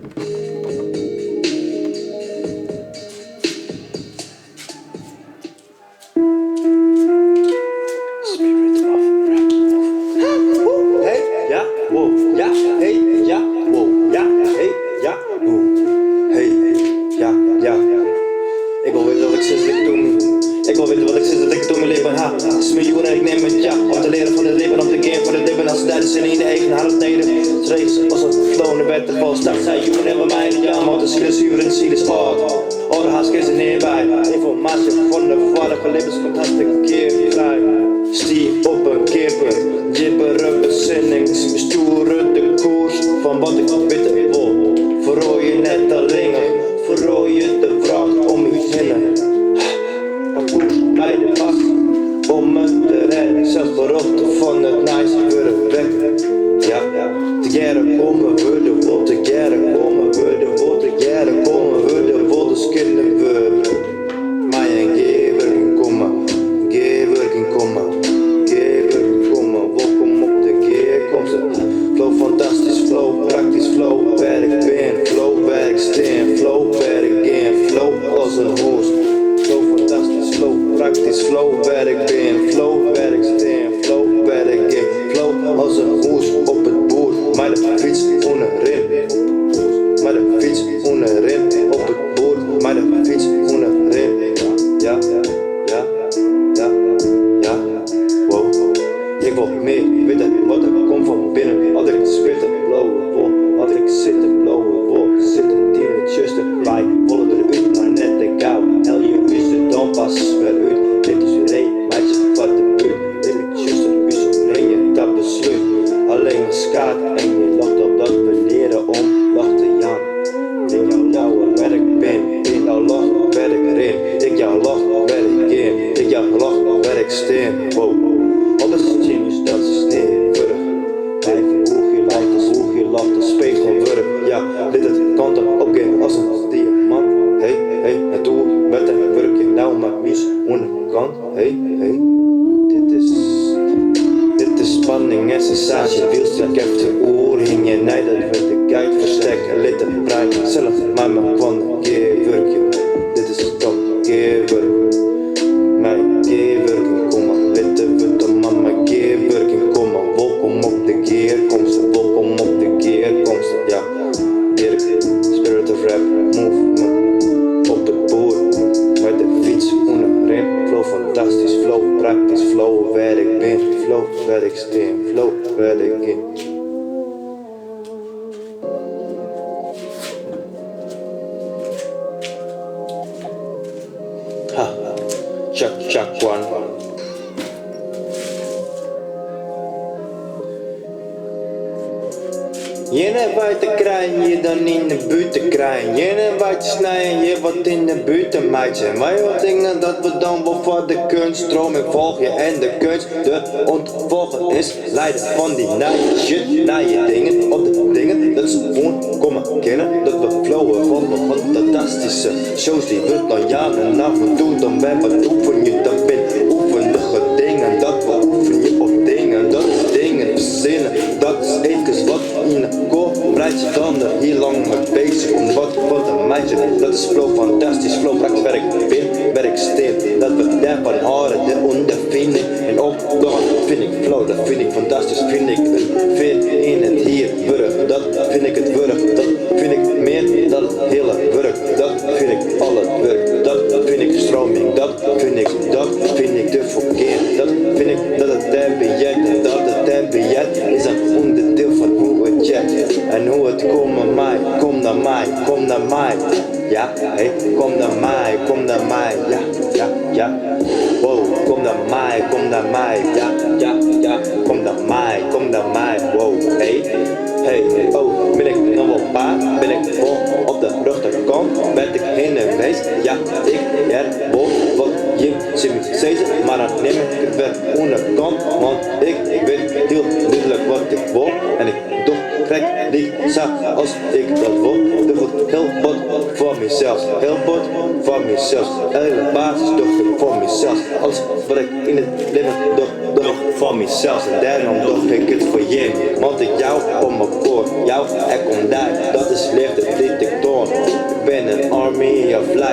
Ik wil weten wat ik sinds dat ik het door mijn leven ha. Het is miljoenen en ik neem het ja. Om te leren van de leven, om te game voor de dibben. Als de zin in de eigen hart neder. Streeks als een flow, de werd er vol. Start zei joen en bij mij in ja. Want de ziel is zuur en de ziel is oud. Orhaas is er neerbij. Informatie van de vaardige levens komt hartstikke keer vrij. Stier op een keerpunt. Jibberen bezinnings. Besturen de koers van wat ik weten wil. Verrooi je net de ringen. Verrooi je de vracht om je zinnen. Bij de pas om me te redden, zelfs berotte van het nice worden weg. Ja, te jaren komen we de wol, te jaren komen we de wol, te jaren komen we de wol, dus kunnen we. Maar een gewerking komen, gewerking komen, gewerking komen, welkom op de keerkomst. Flow fantastisch, flow praktisch, flow waar ik ben, flow waar ik steen, flow waar ik in, flow als een hoest. Flow fantastisch, flow praktisch, flow waar ik ben, flow waar ik steen, flow waar ik in, flow als een hoes op het boer, maar de fiets onderin, maar de fiets onderin, op het boer, maar de fiets onderin, ja, ja, ja, ja, wow. Ik wil meer weten wat er komt van binnen, had ik spitten, blauwe wol, had ik zitten, blauwe wol, zitten tienertjes erbij, wollen eruit, maar net de kou, hel je wist het dan pas weer uit, dit is weer een meisje wat de buurt, dit is just een wissel, neem je dat besluit, alleen een skaat en je lacht op dat we leren om, lachte Jan, in jouw lauwe werk ben, in jouw lach werk erin, ik jouw lach werk in, ik jouw lach werk steen, wow, alles is genius, dat is neerwurg, kijk hoe je lacht, een spegelwurg, ja, dit het kant op gaan als een diamant, hey, hey, het doel met een werkje, nou maar mis, onderkant, hey, hey, dit is spanning en sensatie, wielsterk heb de oorring en nee, dat werd de kijk versterken, lid en brein, zelf maar me van een keerwerkje, dit is het top, keerwerk, mijn keerwerking, kom maar, witte witte man, mijn keerwerking, kom maar, welkom op de keerkomsten, welkom op de keerkomsten, ja, Dirk, spirit of rap, movement, op de boer, met de fiets onderin, flow fantastisch, flow praktisch, flow waar ik ben, flow waar ik steen, flow waar ik in. Ha, chak chak one. Je net wat te krijgen, je dan in de buurt te krijgen. Je net wat te snijden, je wat in de buurt te meidje. Wij wat dingen dat we dan wel voor de kunst. Stroming volg je en de kunst. De ontvolgen is leiden van die naar shit, naar je dingen. Op de dingen dat ze gewoon komen kennen. Dat we flowen van de fantastische shows die we dan jaren af en toe. Dan ben wat oefen je dan bent oefenige dingen. Dat we oefen je op dingen, dat is dingen verzinnen. Dat is even wat in de kop, breid je dan hier lang mee bezig om wat een meisje. Dat is flow fantastisch, flow praktisch werk ben, werk steen. Dat we daarvan horen, de ondervinding en opgaan vind ik flow, dat vind ik fantastisch, vind ik een veer in het hier wurg. Dat vind ik het wurg, dat vind ik meer dan het hele wurg. Dat vind ik al het werk, dat vind ik stroming, dat vind ik de verkeer. Dat vind ik dat het biljet, dat het biljet is een onderdeel van hoe het jet. En hoe het komt naar mij, kom naar mij, kom naar mij. Ja, hey, kom naar mij, kom naar mij. Ja, ja, ja. Wow, kom naar mij, kom naar mij. Ja, ja, ja. Kom naar mij, kom naar mij. Wow, hey, hey, oh, ben ik nog wel paard? Ben ik vol op de rechterkant? Ben ik heen en wees? Ja, ik herwol wat je ziet me steeds, maar dan neem ik het weer onderkant. Want ik weet heel duidelijk wat ik wil en ik doe krijg die zaak als ik dat wil. Dat wordt heel wat voor mezelf, heel wat voor mezelf. Hele basis doe ik voor mezelf. Alles wat ik in het leven doe ik voor mezelf. En daarom doe ik het voor je. Want ik jou op mijn koor, jou er komt daar, dat is liefde.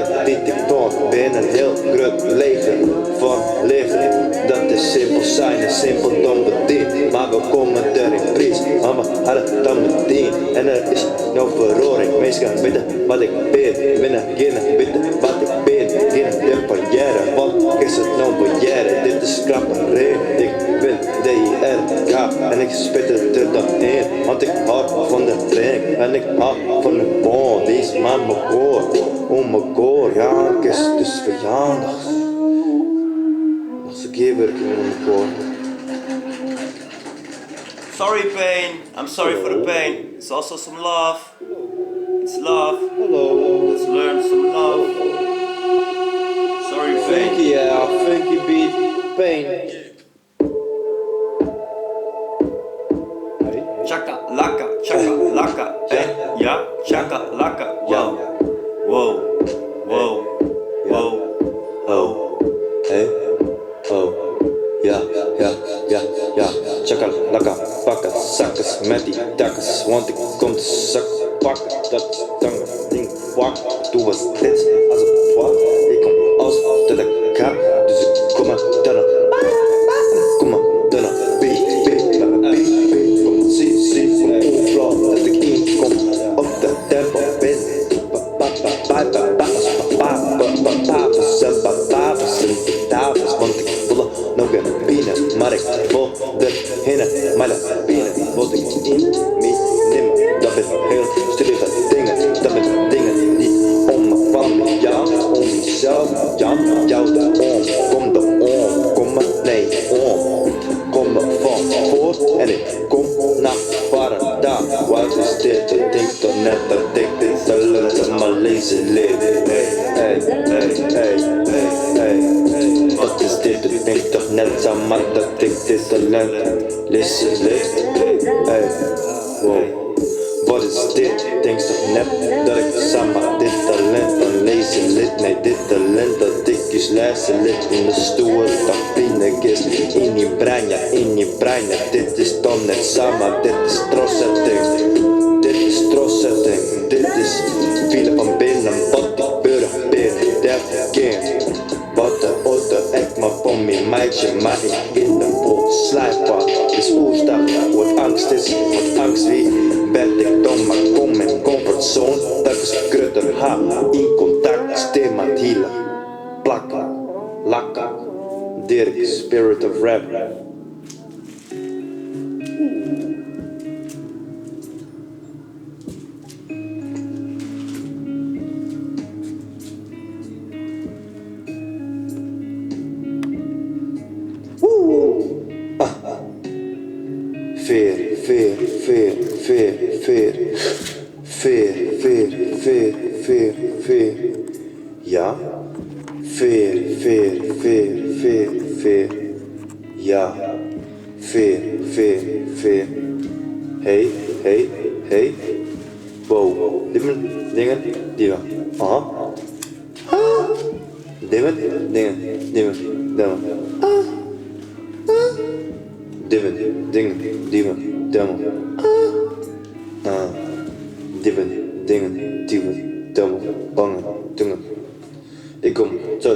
tijd die ik toon. Ben een heel groot leger van liefde. Dat is simpel zijn en simpel dom bediend. Maar we komen er in prijs, maar we hadden dan meteen. En er is no verroring. Mensen gaan weten wat ik ben. Binnen geen weten wat ik ben. Geen depailleren, wat is het nou barrière? Dit is krapperij. Ik ben DIRK en ik spit het er dan in. Want ik hou van de drink en ik hou van de bond. Die is maar mijn koor, oh mijn koor. Ja, ik is dus verjaardag. Nog eens een keer werken in mijn koor. Sorry, pain. I'm sorry for the pain. It's also some love. It's love. Hallo. Let's learn some love. Sorry, pain. Funky, yeah, funky beat, pain. Chaka laka, pain. Ja, chaka laka. Wow, wow, wow, wow, wow. Hey, oh, ja, chaka laka, pakken, zakkers met die takkers. Want ik kom te zakken, pakken, dat is tangen, ding, wak. Doe wat dit als een twak. Ik kom als dat ik ga, dus ik kom maar dan. Kom maar dan, beat, kom, zie, kom overal dat ik inkom op de tempo ben. Want ik wil nog een binnen, maar ik wil erheen. Maar de binnen wil ik in meenemen. Dat ben heel stille dingen, dat ben dingen die om me van jou, om jezelf, jou de om. Kom de om, kom maar nee om. Kom me van voor en ik kom naar Varda. Wat is dit? Ik denk toch net dat ik dit te lukken, maar lezen leer. Hey. Wat is dit? Ik denk toch net zo maar dat ik dit talent lezen leer. Hey, wow. Wat is dit? Ik denk toch net dat ik samen dit talent van lezen lid. Nee, dit talent dat ik is lezen lid in de stoel dat binnen is. In je brein, ja, in je brein. Ja, dit is dan net samen, dit is trossetting. Dit is trossetting, dit is vielen van binnen. Wat ik burg ben, dat keer. Wat de auto, ik maar van mijn meidje, maar ik in de boel slijpad. Dus oerstap, wat angst is, wat angst wie. Ben ik dan maar kom in comfortzone. Dat is krutter, ha, in contact, stem aan het hielen. Plakken, lakken, Dirk, spirit of rap. Veer. Ja. Veer. Ja. Veer. Hey. Wow. Dit zijn dingen die we. Dingen. Dingen die we demmen. Dingen die we demmen. Bangen dingen. Ik kom zo.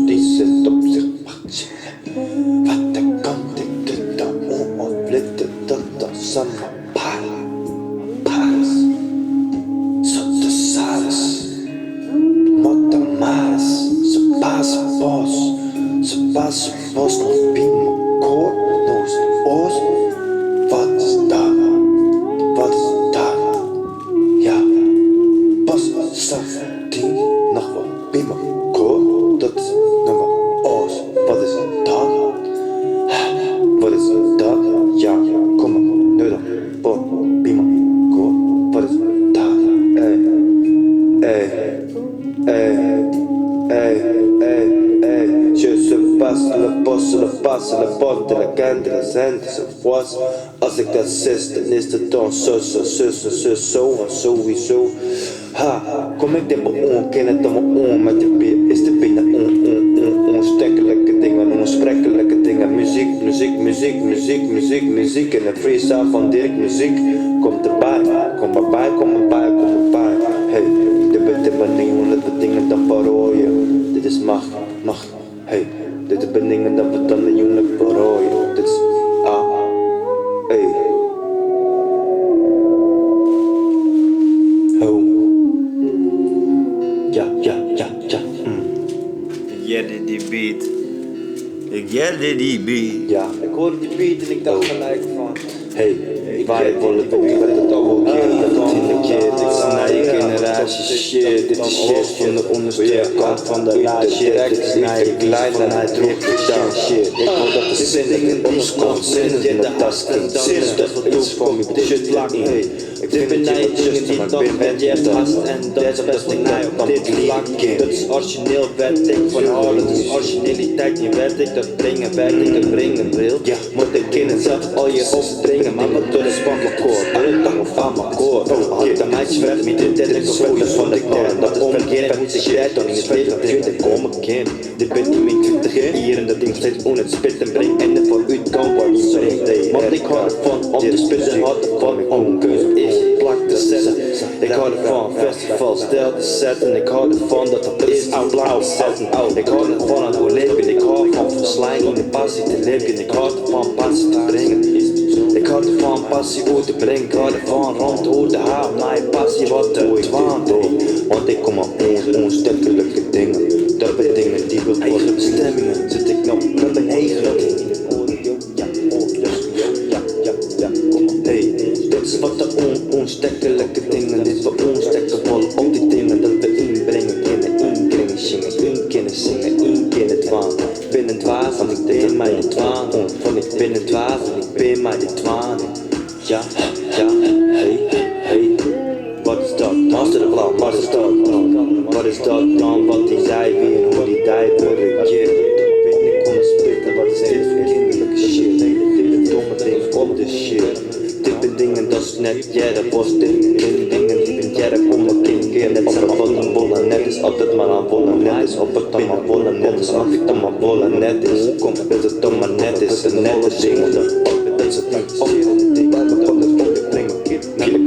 Die zit op zich. Wacht. Wat de kant ik dit dan onopletten dat samen paars. Zo de saris. Motta maas. Ze paas bos nog binnen. Koor, noost, oos. Wat is dat? Ja, bos, staf, ding, nog wat binnen. Koor, dat is nog wat oos. Wat is dat? Wat is dat? Ja, kom maar, nu dan. Boom, binnen. Koor, wat is dat? Je passe le porte, la cante, la cente, se voice. Als ik dat zes, dan is het dan zo, en sowieso. Ha, kom ik dit beon, ken het dan met de bier, is de binnen onstekkelijke dingen, onsprekelijke dingen. Muziek en een freestyle van Dirk, muziek. Kom erbij, kom erbij. Hey. benieuwd dat we dingen dan parooien. Dit is macht, hey. Dit is benieuwd dat we dan de jongen parooien. Dit is hey. Oh. Ja. Die beat. Ik jette die beat. Ja, ik hoorde die beat en ik dacht gelijk van hey, wij willen weet wat het ook keer dat in de keer. Dit is naar je generatie shit. Dit is shit van de onderste kant van de laag shit. Dit is naar je klein en hij droeg het down shit. Ik wil dat de zin in ons komt, zin in de tas kind. Zin dat we toekomen, dit shit vlak hey. Ik vind het je wat just, maar ik ben je hebt haast en dat is best een naai op dit vlak kind. Dat is origineel werd ik van halen, dat is originaliteit niet werd ik dat brengen, werd ik dat brengen wil. Moet ik in zelf al je opdringen, maar wat door de span mijn koor, alle of van mijn koor. Had de meisje werd met dit en ik zo dat vond ik daar. Dat omkeren moet zich rijden dan in het leven dat ik kom kind. Dit ben niet meer 20 hier en dat ding steeds on het spitten brengt en voor u kan wat niet brengt. Want ik hou ervan om te spitten, had ervan om keuze is plak te zetten. Ik hou ervan festivals stel te zetten. Ik hou ervan dat het is plak te zetten. Ik hou ervan aan hoe leven. Ik hou van verslijing de passie te leven. Ik hou ervan passie te brengen. Ik hou ervan passie uit te brengen. Ik hou ervan rond uit te halen. Mijn passie wat te dwaan. Want ik kom aan onstekkelijke dingen. Dat zijn dingen die we eigen bestemmingen. Zit ik nog met mijn eigen dingen. Hey, dit is wat de onstekkelijke dingen. Dit we onstekken vallen op die dingen. Dat we inbrengen, inkringen, zingen, inkennen dwaan. Ben een dwaas en ik ben mij de dwaan. Van ik ben een dwaas en ik ben mij de dwaan. Ja, hey. Wat is dat? Master de blauw, wat is dat? Wat is dat dan? Wat die zei weer, hoe die die verkeerd. Ik kon spitten, wat is dit voor kinderlijke shit? Dit domme ding op de shit. Dit zijn dingen, dat is net, dat was dit. Dit dingen, die ben jij, dat kom een keer. Net zijn maar wat een bollen, net is altijd maar aan bollen. Net is op het dan maar bollen, net is wat ik dan maar bollen. Net is, kom, dat het dan maar net is. Een nette ding, dat is het niet op.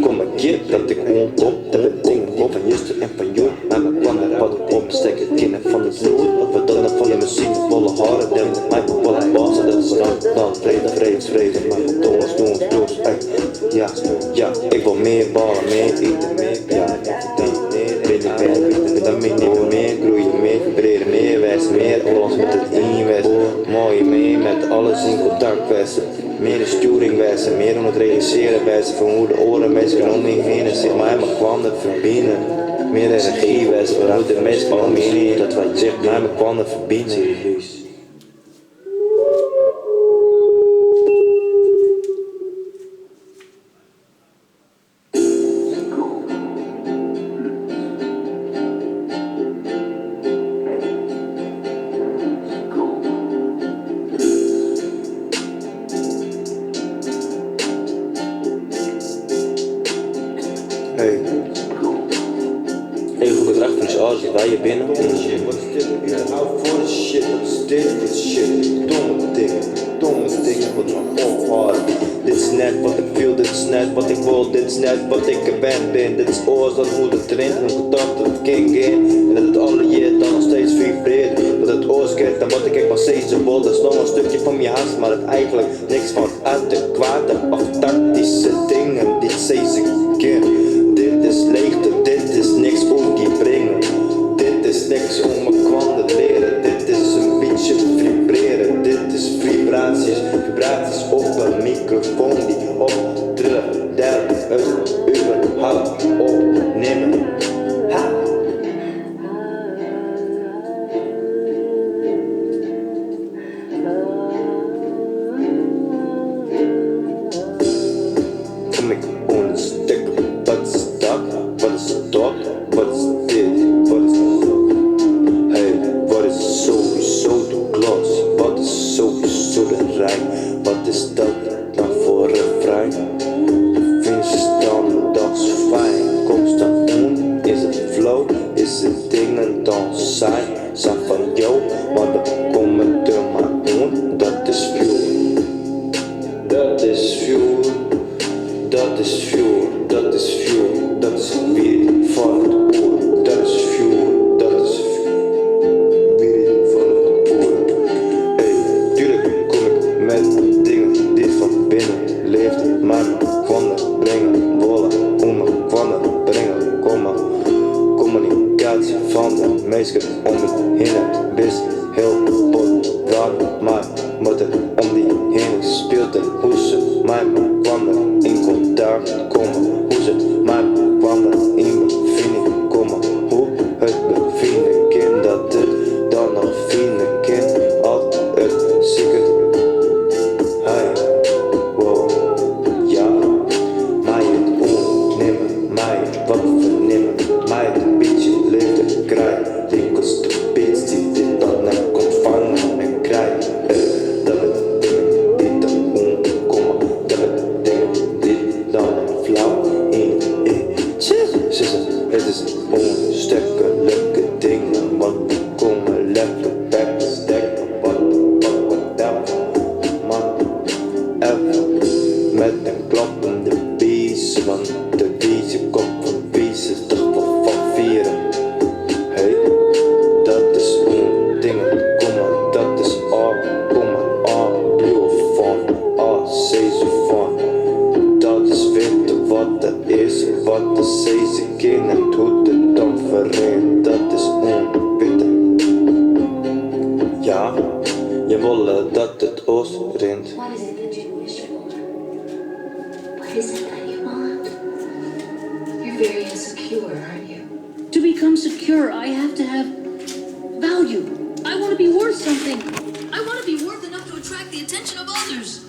Kom een keer dat ik kom, dat we dingen op van juster en van jou. Maar mijn plannen wat op stekken, kinderen van het bloed. Wat we dan van de muziek, volle haren, dem, mijn volle bazen. Dat is dan vrede, maar mijn tongens doen, ja, ik wil meer ballen, meer eten, meer, ja, dan ben ik meer, groeien meer, verbreden meer, wijzen meer, alles met het inwijzen, mooi meer, met alles in contact wijzen. Meer de sturing wijzen, meer om het realiseren wijzen van hoe de oren mensen om me heen en zich mij maar kwanden verbinden. Meer energie wijzen van hoe de mensen om me heen dat wij zich mij maar kwanden verbinden. Hey, goed gedrag van je ouders, wij je binnen. Wat is dit? Hou voor de shit, wat is dit voor shit? Domme dingen, wat me ophouden. Dit is net wat ik wil, dit is net wat ik wil, dit is net wat ik ben. Dit is oorzaak hoe de trend en gedacht dat het king in. En dat het alle jaar dan nog steeds vibreert. Dat het oorzaak dan wat ik maar steeds zo wil. Dat is nog een stukje van je hart, maar het eigenlijk niks van adequate of tactische dingen. Dit steeds een keer. Dit is leegte, dit is niks om die brengen. Dit is niks om me kwam te leren. Dit is een beetje vibreren. Dit is vibraties op een microfoon die optrillen. Dat het überhaupt opnemen. Ha! Kom ik onstekken, wat is dat? Wat is dat? Wat is dit? Wat is hey, wat is sowieso de klas? Wat is sowieso de rij? Wat is dat dan voor een vrij? Vind je standaards fijn? Constant is het flow? Is het dingen dan saai? Zijn van jou, maar dan komen er maar dat is fuel. Dat is fuel. Dat is fuel, dat is fuel, dat is weer van het oor, dat is best heel bot. Waarom mijn moeder om die heen speelde. Hoe ze mij kwamen in contact komen. Hoe ze mij kwamen in bevinding komen. Hoe het bevinden kind dat het dan nog vinden kind. Altijd het zeker. Hey, wow, ja. Mij het onnemen, mij het wat vernemen. Mij het een beetje leven krijgen. Dikwijls de beest die dit dan net komt vangen en krijgen. Dat betekent dit dan omkomen. Dat betekent dit dan flauw in. Het is onstukkelijke dingen, want we komen lekker back stekken. Whatever, man, ever. Met een klappende biezen, want de wiezen komt van wiezen, toch wel van vieren. Hey, dat is ondingen, kom maar, dat is al, kom maar, al, blue van, al, zeezo van. Dat is weten wat dat is, wat de zeezo kind en hoe het dan vereent, dat is onwitten. Ja, je wilde dat het oost rent. What is it that you wish for? What is it that you want? You're very insecure, aren't you? To become secure, I have to have value. I want to be worth something. I want to be worth enough to attract the attention of others.